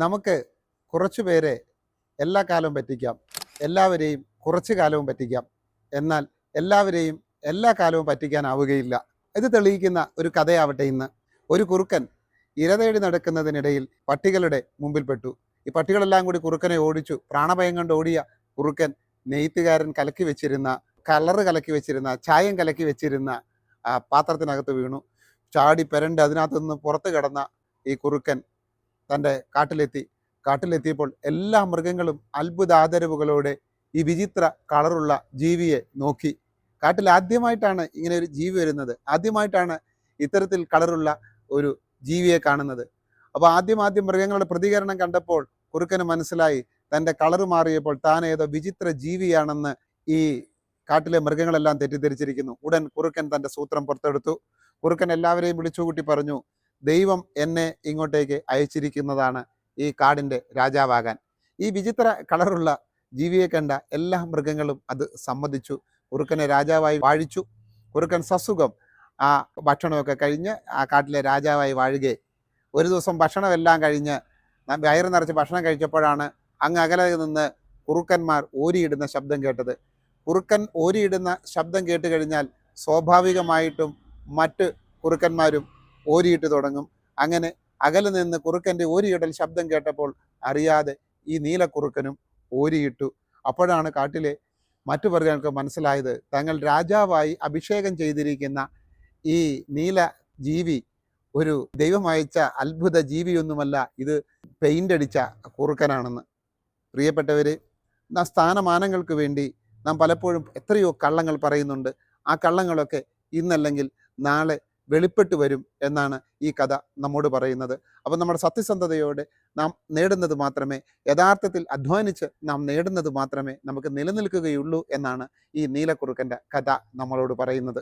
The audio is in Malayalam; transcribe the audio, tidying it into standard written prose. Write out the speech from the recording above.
നമുക്ക് കുറച്ചു പേരെ എല്ലാ കാലവും പറ്റിക്കാം, എല്ലാവരെയും കുറച്ചു കാലവും പറ്റിക്കാം. എന്നാൽ എല്ലാവരെയും എല്ലാ കാലവും പറ്റിക്കാനാവുകയില്ല. ഇത് തെളിയിക്കുന്ന ഒരു കഥയാവട്ടെ ഇന്ന്. ഒരു കുറുക്കൻ ഇര തേടി നടക്കുന്നതിനിടയിൽ പട്ടികളുടെ മുമ്പിൽപ്പെട്ടു. ഈ പട്ടികളെല്ലാം കൂടി കുറുക്കനെ ഓടിച്ചു. പ്രാണഭയം കൊണ്ട് ഓടിയ കുറുക്കൻ നെയ്ത്തുകാരൻ കലക്കി വെച്ചിരുന്ന കളറ് കലക്കി വെച്ചിരുന്ന ചായം കലക്കി വെച്ചിരുന്ന പാത്രത്തിനകത്ത് വീണു. ചാടി പെരണ്ട് അതിനകത്ത് നിന്ന് പുറത്ത് കിടന്ന ഈ കുറുക്കൻ തൻ്റെ കാട്ടിലെത്തിയപ്പോൾ എല്ലാ മൃഗങ്ങളും അത്ഭുതാദരവുകളോടെ ഈ വിചിത്ര കളറുള്ള ജീവിയെ നോക്കി. കാട്ടിൽ ആദ്യമായിട്ടാണ് ഇങ്ങനെ ഒരു ജീവി വരുന്നത്. ആദ്യമായിട്ടാണ് ഇത്തരത്തിൽ കളറുള്ള ഒരു ജീവിയെ കാണുന്നത്. അപ്പോൾ ആദ്യം മൃഗങ്ങളുടെ പ്രതികരണം കണ്ടപ്പോൾ കുറുക്കന് മനസ്സിലായി തൻ്റെ കളറ് മാറിയപ്പോൾ താൻ ഏതോ വിചിത്ര ജീവിയാണെന്ന് ഈ കാട്ടിലെ മൃഗങ്ങളെല്ലാം തെറ്റിദ്ധരിച്ചിരിക്കുന്നു. ഉടൻ കുറുക്കൻ തൻ്റെ സൂത്രം പുറത്തെടുത്തു. കുറുക്കൻ എല്ലാവരെയും വിളിച്ചുകൂട്ടി പറഞ്ഞു, ദൈവം എന്നെ ഇങ്ങോട്ടേക്ക് അയച്ചിരിക്കുന്നതാണ് ഈ കാടിൻ്റെ രാജാവാകാൻ. ഈ വിചിത്ര കളറുള്ള ജീവിയെ കണ്ട എല്ലാ മൃഗങ്ങളും അത് സമ്മതിച്ചു. കുറുക്കനെ രാജാവായി വാഴിച്ചു. കുറുക്കൻ സസുഖം ആ ഭക്ഷണമൊക്കെ കഴിഞ്ഞ് ആ കാട്ടിലെ രാജാവായി വാഴുകയെ. ഒരു ദിവസം ഭക്ഷണമെല്ലാം കഴിഞ്ഞ് വയറ് നിറച്ച് ഭക്ഷണം കഴിച്ചപ്പോഴാണ് അങ്ങ് അകലെ നിന്ന് കുറുക്കന്മാർ ഓരിയിടുന്ന ശബ്ദം കേട്ടത്. കുറുക്കൻ ഓരിയിടുന്ന ശബ്ദം കേട്ട് കഴിഞ്ഞാൽ സ്വാഭാവികമായിട്ടും മറ്റ് കുറുക്കന്മാരും ഓരിയിട്ട് തുടങ്ങും. അങ്ങനെ അകലെ നിന്ന് കുറുക്കൻ്റെ ഓരിയിടൽ ശബ്ദം കേട്ടപ്പോൾ അറിയാതെ ഈ നീലക്കുറുക്കനും ഓരിയിട്ടു. അപ്പോഴാണ് കാട്ടിലെ മറ്റു മൃഗങ്ങൾക്ക് മനസ്സിലായത് തങ്ങൾ രാജാവായി അഭിഷേകം ചെയ്തിരിക്കുന്ന ഈ നീല ജീവി ഒരു ദൈവം അയച്ച അത്ഭുത ജീവിയൊന്നുമല്ല, ഇത് പെയിൻ്റ് അടിച്ച കുറുക്കനാണെന്ന്. പ്രിയപ്പെട്ടവരെ, സ്ഥാനമാനങ്ങൾക്ക് വേണ്ടി നാം പലപ്പോഴും എത്രയോ കള്ളങ്ങൾ പറയുന്നുണ്ട്. ആ കള്ളങ്ങളൊക്കെ ഇന്നല്ലെങ്കിൽ നാളെ വെളിപ്പെട്ടു വരും എന്നാണ് ഈ കഥ നമ്മോട് പറയുന്നത്. അപ്പോൾ നമ്മുടെ സത്യസന്ധതയോടെ നാം നേടുന്നത് മാത്രമേ, യഥാർത്ഥത്തിൽ അധ്വാനിച്ച് നാം നേടുന്നത് മാത്രമേ നമുക്ക് നിലനിൽക്കുകയുള്ളൂ എന്നാണ് ഈ നീലക്കുറുക്കൻ്റെ കഥ നമ്മളോട് പറയുന്നത്.